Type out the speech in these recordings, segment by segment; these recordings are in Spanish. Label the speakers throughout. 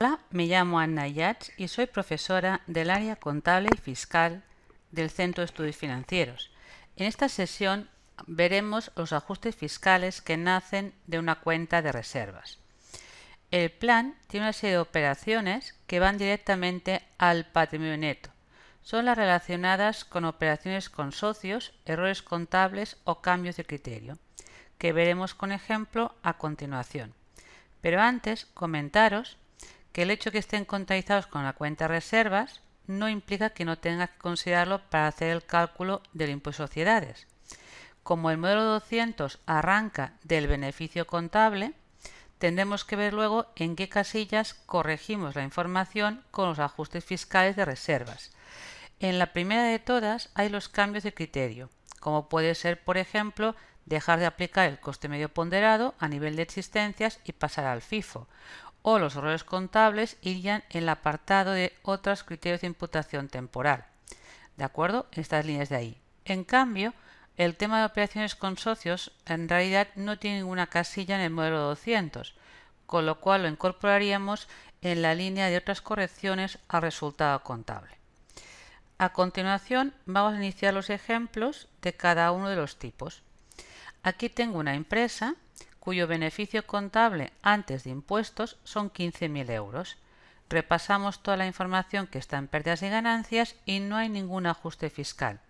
Speaker 1: Hola, me llamo Anna Yats y soy profesora del área contable y fiscal del Centro de Estudios Financieros. En esta sesión veremos los ajustes fiscales que nacen de una cuenta de reservas. El plan tiene una serie de operaciones que van directamente al patrimonio neto. Son las relacionadas con operaciones con socios, errores contables o cambios de criterio, que veremos con ejemplo a continuación. Pero antes, comentaros que el hecho de que estén contabilizados con la cuenta de reservas no implica que no tengas que considerarlo para hacer el cálculo del impuesto de sociedades. Como el modelo 200 arranca del beneficio contable, tendremos que ver luego en qué casillas corregimos la información con los ajustes fiscales de reservas. En la primera de todas hay los cambios de criterio, como puede ser, por ejemplo, dejar de aplicar el coste medio ponderado a nivel de existencias y pasar al FIFO, o los errores contables irían en el apartado de otros criterios de imputación temporal. ¿De acuerdo? Estas líneas de ahí. En cambio, el tema de operaciones con socios en realidad no tiene ninguna casilla en el modelo 200, con lo cual lo incorporaríamos en la línea de otras correcciones al resultado contable. A continuación vamos a iniciar los ejemplos de cada uno de los tipos. Aquí tengo una empresa cuyo beneficio contable antes de impuestos son 15.000 euros. Repasamos toda la información que está en pérdidas y ganancias y no hay ningún ajuste fiscal,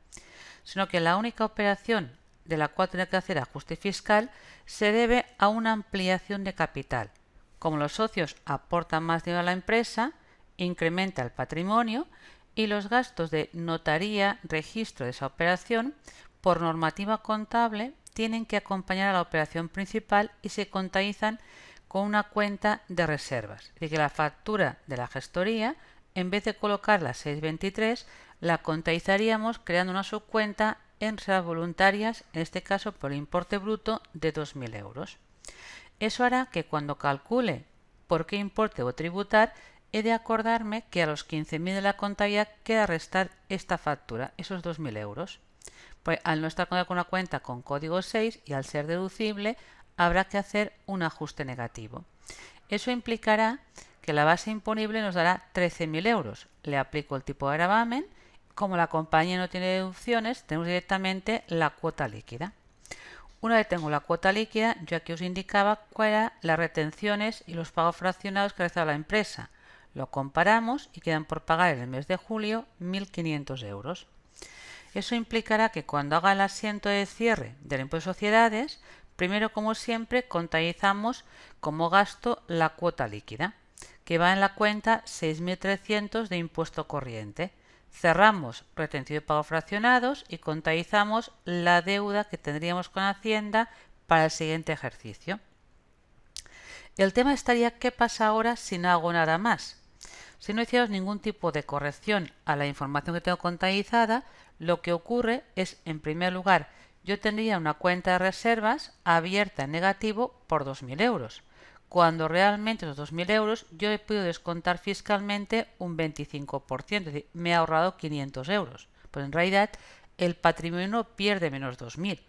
Speaker 1: sino que la única operación de la cual tiene que hacer ajuste fiscal se debe a una ampliación de capital. Como los socios aportan más dinero a la empresa, incrementa el patrimonio y los gastos de notaría, registro de esa operación, por normativa contable, tienen que acompañar a la operación principal y se contabilizan con una cuenta de reservas. Es decir, que la factura de la gestoría, en vez de colocarla 623, la contabilizaríamos creando una subcuenta en reservas voluntarias, en este caso por importe bruto de 2.000 euros. Eso hará que cuando calcule por qué importe debo tributar, he de acordarme que a los 15.000 de la contabilidad queda restar esta factura, esos 2.000 euros. Pues al no estar con una cuenta con código 6 y al ser deducible, habrá que hacer un ajuste negativo. Eso implicará que la base imponible nos dará 13.000 euros. Le aplico el tipo de gravamen. Como la compañía no tiene deducciones, tenemos directamente la cuota líquida. Una vez tengo la cuota líquida, yo aquí os indicaba cuáles eran las retenciones y los pagos fraccionados que realizaba la empresa. Lo comparamos y quedan por pagar en el mes de julio 1.500 euros. Eso implicará que cuando haga el asiento de cierre del impuesto de sociedades, primero, como siempre, contabilizamos como gasto la cuota líquida, que va en la cuenta 6.300 de impuesto corriente. Cerramos retención de pagos fraccionados y contabilizamos la deuda que tendríamos con Hacienda para el siguiente ejercicio. El tema estaría qué pasa ahora si no hago nada más. Si no hiciéramos ningún tipo de corrección a la información que tengo contabilizada, lo que ocurre es, en primer lugar, yo tendría una cuenta de reservas abierta en negativo por 2.000 euros, cuando realmente esos 2.000 euros yo he podido descontar fiscalmente un 25%, es decir, me he ahorrado 500 euros. Pues en realidad el patrimonio no pierde menos 2.000,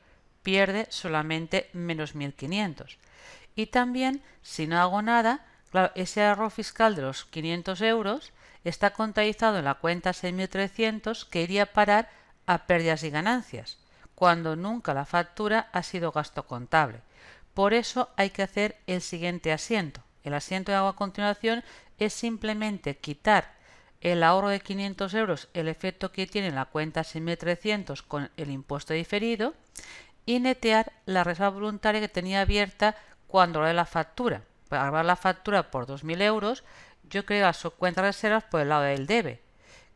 Speaker 1: pierde solamente menos 1.500. Y también, si no hago nada, claro, ese ahorro fiscal de los 500 euros está contabilizado en la cuenta 6.300 que iría a parar a pérdidas y ganancias, cuando nunca la factura ha sido gasto contable. Por eso hay que hacer el siguiente asiento. El asiento que hago a continuación es simplemente quitar el ahorro de 500 euros, el efecto que tiene en la cuenta 6.300 con el impuesto diferido, y netear la reserva voluntaria que tenía abierta cuando haré la factura. Para grabar la factura por 2.000 euros, yo creo la subcuenta de reservas por el lado del debe,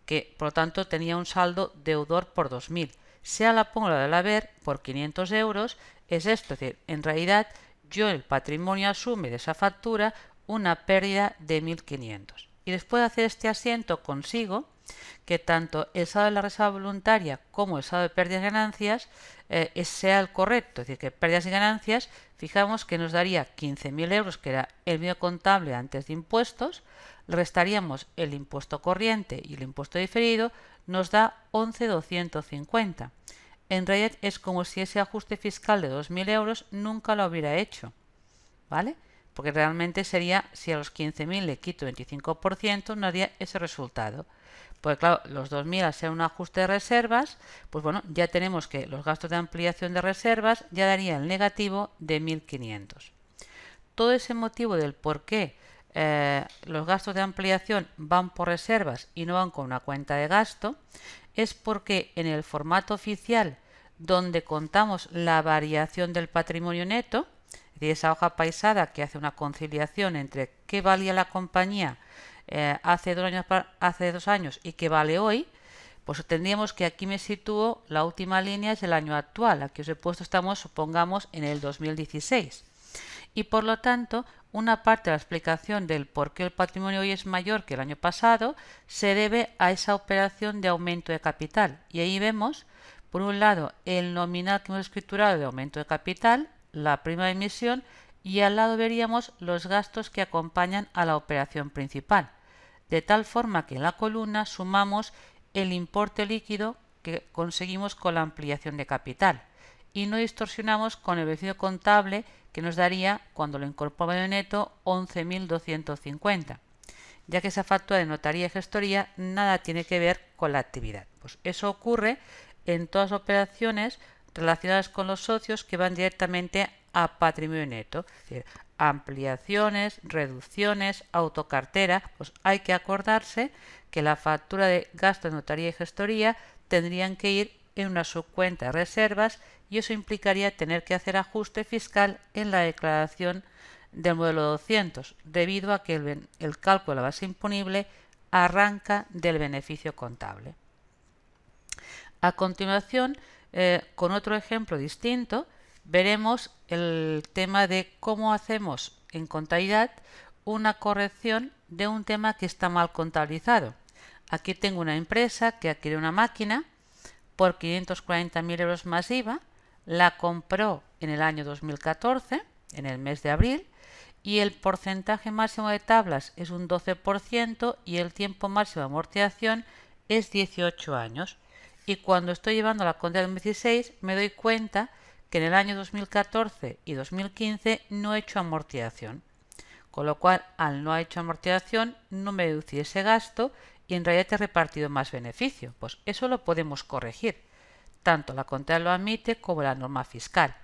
Speaker 1: que por lo tanto tenía un saldo deudor por 2.000. Si ahora la pongo la del haber por 500 euros, es esto, es decir, en realidad yo el patrimonio asume de esa factura una pérdida de 1.500. Y después de hacer este asiento consigo que tanto el saldo de la reserva voluntaria como el saldo de pérdidas y ganancias sea el correcto, es decir, que pérdidas y ganancias, fijamos que nos daría 15.000 euros, que era el medio contable antes de impuestos, le restaríamos el impuesto corriente y el impuesto diferido, nos da 11.250. En realidad es como si ese ajuste fiscal de 2.000 euros nunca lo hubiera hecho, ¿vale? porque realmente sería, si a los 15.000 le quito 25%, no haría ese resultado. Porque claro, los 2.000 al ser un ajuste de reservas, pues bueno, ya tenemos que los gastos de ampliación de reservas ya daría el negativo de 1.500. Todo ese motivo del por qué los gastos de ampliación van por reservas y no van con una cuenta de gasto es porque en el formato oficial donde contamos la variación del patrimonio neto, es decir, esa hoja paisada que hace una conciliación entre qué valía la compañía hace 2 años y qué vale hoy, pues tendríamos que aquí me sitúo, la última línea es el año actual, aquí os he puesto, estamos, supongamos, en el 2016. Y por lo tanto, una parte de la explicación del por qué el patrimonio hoy es mayor que el año pasado se debe a esa operación de aumento de capital. Y ahí vemos, por un lado, el nominal que hemos escriturado de aumento de capital, la prima de emisión, y al lado veríamos los gastos que acompañan a la operación principal. De tal forma que en la columna sumamos el importe líquido que conseguimos con la ampliación de capital y no distorsionamos con el beneficio contable que nos daría, cuando lo incorporamos en neto, 11.250, ya que esa factura de notaría y gestoría nada tiene que ver con la actividad. Pues eso ocurre en todas las operaciones relacionadas con los socios que van directamente a patrimonio neto, es decir, ampliaciones, reducciones, autocartera. Pues hay que acordarse que la factura de gasto de notaría y gestoría tendrían que ir en una subcuenta de reservas y eso implicaría tener que hacer ajuste fiscal en la declaración del modelo 200, debido a que el cálculo de la base imponible arranca del beneficio contable. A continuación, con otro ejemplo distinto, veremos el tema de cómo hacemos en contabilidad una corrección de un tema que está mal contabilizado. Aquí tengo una empresa que adquiere una máquina por 540.000 euros más IVA, la compró en el año 2014, en el mes de abril, y el porcentaje máximo de tablas es un 12% y el tiempo máximo de amortización es 18 años. Y cuando estoy llevando la cuenta del 2016 me doy cuenta que en el año 2014 y 2015 no he hecho amortización. Con lo cual, al no haber hecho amortización, no me deducí ese gasto y en realidad he repartido más beneficio. Pues eso lo podemos corregir. Tanto la contabilidad lo admite como la norma fiscal.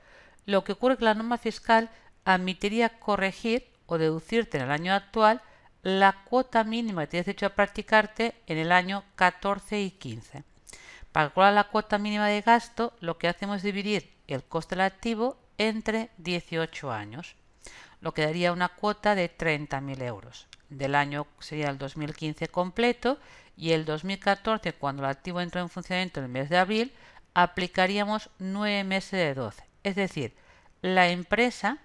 Speaker 1: Lo que ocurre es que la norma fiscal admitiría corregir o deducirte en el año actual la cuota mínima que tienes derecho a practicarte en el año 14 y 15. Para calcular la cuota mínima de gasto, lo que hacemos es dividir el coste del activo entre 18 años, lo que daría una cuota de 30.000 euros. Del año sería el 2015 completo y el 2014, cuando el activo entró en funcionamiento en el mes de abril, aplicaríamos 9 meses de 12. Es decir, la empresa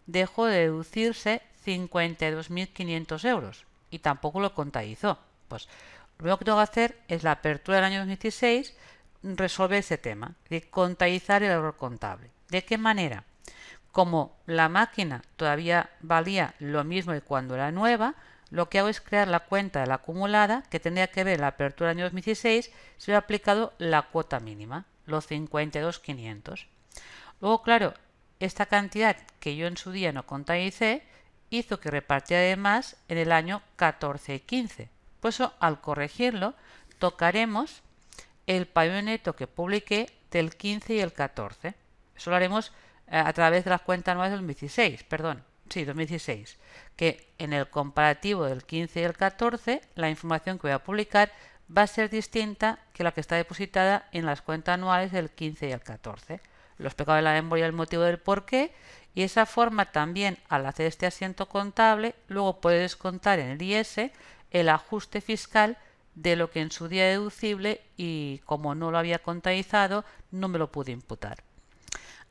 Speaker 1: dejó de deducirse 52.500 euros y tampoco lo contabilizó. Pues lo primero que tengo que hacer es la apertura del año 2016, resolver ese tema, de contabilizar el error contable. ¿De qué manera? Como la máquina todavía valía lo mismo que cuando era nueva, lo que hago es crear la cuenta de la acumulada que tendría que ver la apertura del año 2016 si hubiera aplicado la cuota mínima, los 52.500. Luego, claro, esta cantidad que yo en su día no contabilicé hizo que repartiera además en el año 14 y 15. Por eso, al corregirlo, tocaremos el patrimonio neto que publiqué del 15 y el 14. Eso lo haremos a través de las cuentas anuales del 2016, perdón. Sí, 2016, que en el comparativo del 15 y el 14 la información que voy a publicar va a ser distinta que la que está depositada en las cuentas anuales del 15 y el 14. Lo he explicado en la memoria el motivo del por qué y de esa forma también al hacer este asiento contable luego puede descontar en el IS el ajuste fiscal de lo que en su día deducible y como no lo había contabilizado no me lo pude imputar.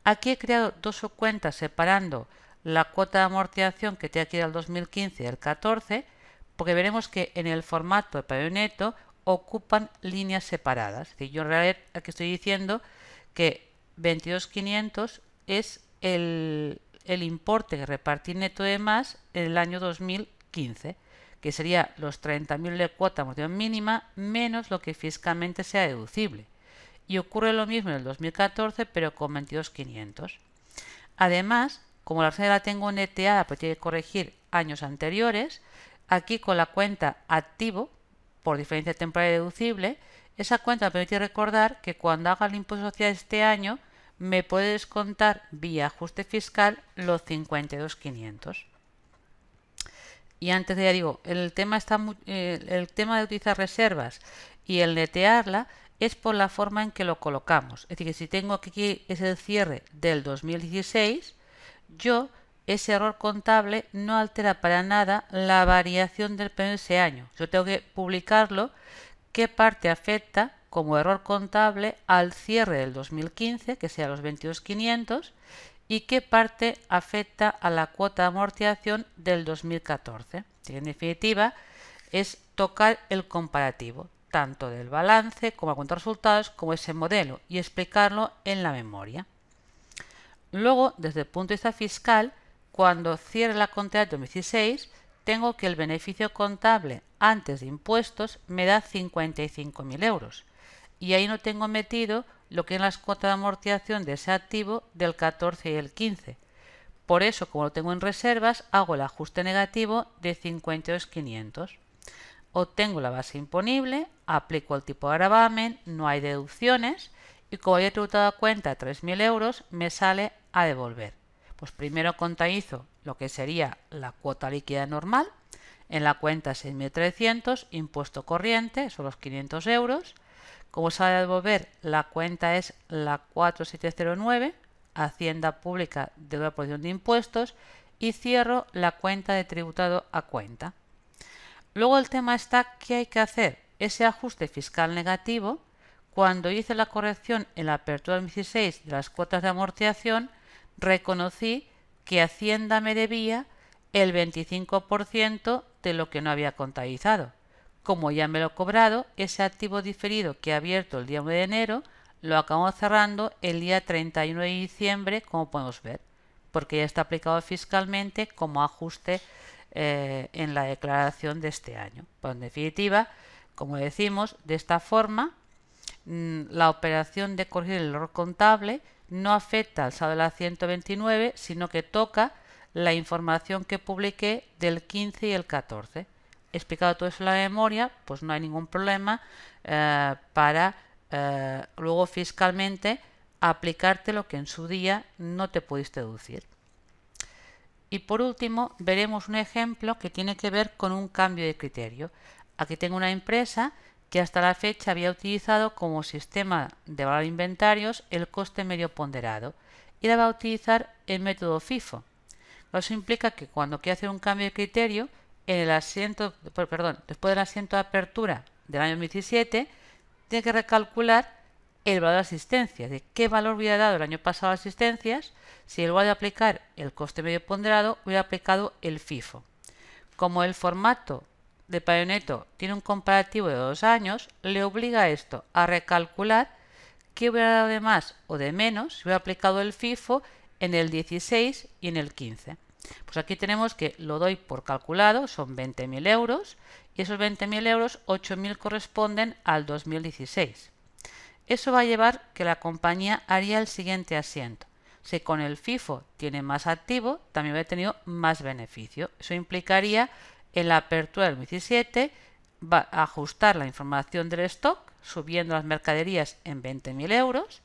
Speaker 1: Aquí he creado dos subcuentas separando la cuota de amortización que tiene que ir al 2015 y al 14, porque veremos que en el formato de patrimonio neto ocupan líneas separadas. Es decir, yo en realidad aquí estoy diciendo que 22.500 es el importe que repartí neto de más en el año 2015, que sería los 30.000 de cuota de amortización mínima menos lo que fiscalmente sea deducible. Y ocurre lo mismo en el 2014, pero con 22.500. Además, como la reserva la tengo neteada, pero tiene que corregir años anteriores, aquí con la cuenta activo, por diferencia temporal y deducible, esa cuenta me permite recordar que cuando haga el impuesto social este año, me puede descontar vía ajuste fiscal los 52.500. Y antes de, ya digo, el tema de utilizar reservas y el netearla es por la forma en que lo colocamos. Es decir, que si tengo que aquí es el cierre del 2016, ese error contable no altera para nada la variación del periodo de ese año. Yo tengo que publicarlo, qué parte afecta como error contable al cierre del 2015, que sea los 22.500, y qué parte afecta a la cuota de amortización del 2014. En definitiva, es tocar el comparativo, tanto del balance como la cuenta de resultados, como ese modelo, y explicarlo en la memoria. Luego, desde el punto de vista fiscal, cuando cierre la contabilidad de 2016, tengo que el beneficio contable antes de impuestos me da 55.000 euros. Y ahí no tengo metido lo que es las cuotas de amortización de ese activo del 14 y el 15. Por eso, como lo tengo en reservas, hago el ajuste negativo de 52.500. Obtengo la base imponible, aplico el tipo de gravamen, no hay deducciones y como había tributado a cuenta 3.000 euros, me sale a devolver. Pues primero contabilizo lo que sería la cuota líquida normal, en la cuenta 6.300, impuesto corriente, son los 500 euros. Como sale a devolver, la cuenta es la 4709, Hacienda Pública de la Posición de Impuestos, y cierro la cuenta de tributado a cuenta. Luego el tema está que hay que hacer ese ajuste fiscal negativo. Cuando hice la corrección en la apertura del 2016 de las cuotas de amortización, reconocí que Hacienda me debía el 25% de lo que no había contabilizado. Como ya me lo he cobrado, ese activo diferido que he abierto el día 1 de enero lo acabamos cerrando el día 31 de diciembre, como podemos ver, porque ya está aplicado fiscalmente como ajuste en la declaración de este año. Pues en definitiva, como decimos, de esta forma, la operación de corregir el error contable no afecta al saldo de la 129, sino que toca la información que publiqué del 15 y el 14. Explicado todo eso en la memoria, pues no hay ningún problema para luego fiscalmente aplicarte lo que en su día no te pudiste deducir. Y por último, veremos un ejemplo que tiene que ver con un cambio de criterio. Aquí tengo una empresa que hasta la fecha había utilizado como sistema de valor de inventarios el coste medio ponderado y la va a utilizar el método FIFO. Eso implica que cuando quiere hacer un cambio de criterio, después del asiento de apertura del año 2017, tiene que recalcular el valor de asistencias, de qué valor hubiera dado el año pasado a asistencias si en lugar de aplicar el coste medio ponderado hubiera aplicado el FIFO. Como el formato de pago neto tiene un comparativo de 2 años, le obliga a esto a recalcular qué hubiera dado de más o de menos si hubiera aplicado el FIFO en el 16 y en el 15. Pues aquí tenemos que lo doy por calculado, son 20.000 euros, y esos 20.000 euros, 8.000 corresponden al 2016. Eso va a llevar que la compañía haría el siguiente asiento. Si con el FIFO tiene más activo, también hubiera tenido más beneficio. Eso implicaría en la apertura del 2017 va a ajustar la información del stock, subiendo las mercaderías en 20.000 euros.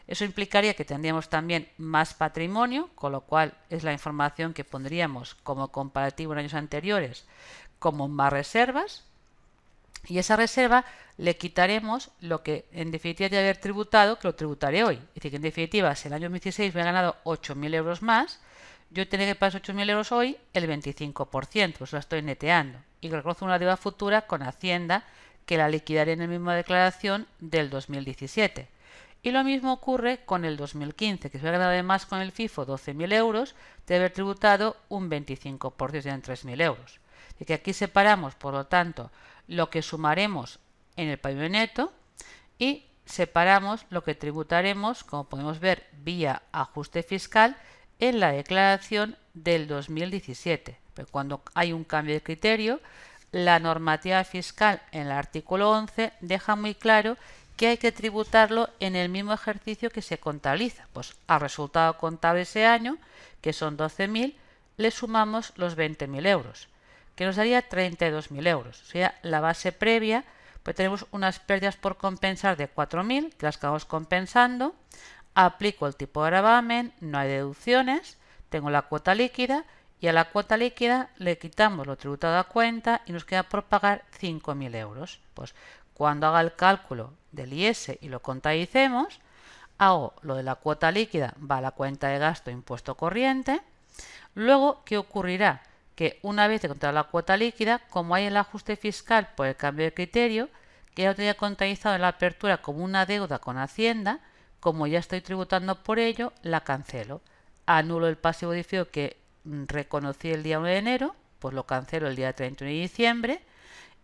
Speaker 1: Eso implicaría que tendríamos también más patrimonio, con lo cual es la información que pondríamos como comparativo en años anteriores, como más reservas. Y esa reserva le quitaremos lo que en definitiva debe haber tributado, que lo tributaré hoy. Es decir, que en definitiva, si el año 2016 me he ganado 8.000 euros más, yo tendré que pagar 8.000 euros hoy el 25%, pues lo estoy neteando. Y reconozco una deuda futura con Hacienda que la liquidaré en la misma declaración del 2017. Y lo mismo ocurre con el 2015, que si hubiera ganado además con el FIFO 12.000 euros, debe haber tributado un 25%, serían 3.000 euros. Y que aquí separamos, por lo tanto, lo que sumaremos en el pago neto y separamos lo que tributaremos, como podemos ver, vía ajuste fiscal en la declaración del 2017. Pero cuando hay un cambio de criterio, la normativa fiscal en el artículo 11 deja muy claro que hay que tributarlo en el mismo ejercicio que se contabiliza. Pues al resultado contable ese año, que son 12.000, le sumamos los 20.000 euros, que nos daría 32.000 euros. O sea, la base previa, pues tenemos unas pérdidas por compensar de 4.000, que las acabamos compensando. Aplico el tipo de gravamen, no hay deducciones, tengo la cuota líquida y a la cuota líquida le quitamos lo tributado a cuenta y nos queda por pagar 5.000 euros. Pues cuando haga el cálculo del IS y lo contabilicemos, hago lo de la cuota líquida, va a la cuenta de gasto impuesto corriente. Luego, ¿qué ocurrirá? Que una vez encontrado la cuota líquida, como hay el ajuste fiscal por el cambio de criterio, que ya lo tenía contabilizado en la apertura como una deuda con Hacienda, como ya estoy tributando por ello, la cancelo. Anulo el pasivo diferido que reconocí el día 1 de enero, pues lo cancelo el día 31 de diciembre.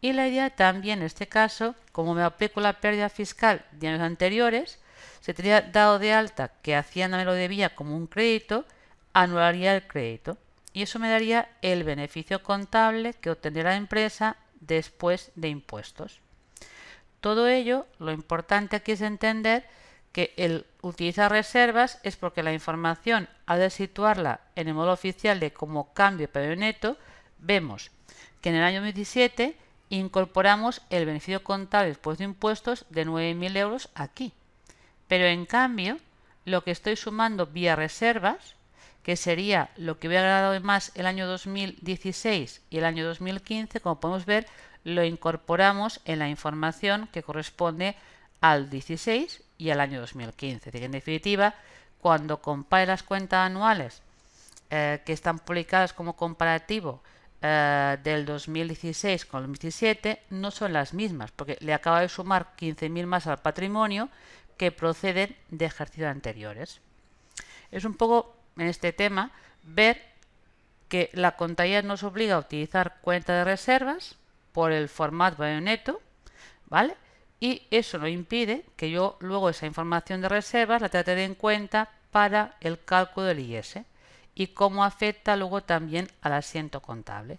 Speaker 1: Y la idea también en este caso, como me aplico la pérdida fiscal de años anteriores, se tendría dado de alta que Hacienda me lo debía como un crédito, anularía el crédito. Y eso me daría el beneficio contable que obtendría la empresa después de impuestos. Todo ello, lo importante aquí es entender que el utilizar reservas es porque la información, al de situarla en el módulo oficial de como cambio de precio neto, vemos que en el año 2017 incorporamos el beneficio contable después de impuestos de 9.000 euros aquí. Pero en cambio, lo que estoy sumando vía reservas, que sería lo que hubiera ganado más el año 2016 y el año 2015, como podemos ver, lo incorporamos en la información que corresponde al 16 y al año 2015. Es decir, en definitiva, cuando compare las cuentas anuales que están publicadas como comparativo del 2016 con el 2017, no son las mismas, porque le acaba de sumar 15.000 más al patrimonio que proceden de ejercicios anteriores. Es un poco en este tema ver que la contabilidad nos obliga a utilizar cuenta de reservas por el formato neto, ¿vale? Y eso no impide que yo luego esa información de reservas la trate en cuenta para el cálculo del IS y cómo afecta luego también al asiento contable.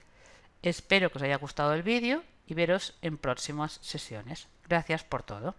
Speaker 1: Espero que os haya gustado el vídeo y veros en próximas sesiones. Gracias por todo.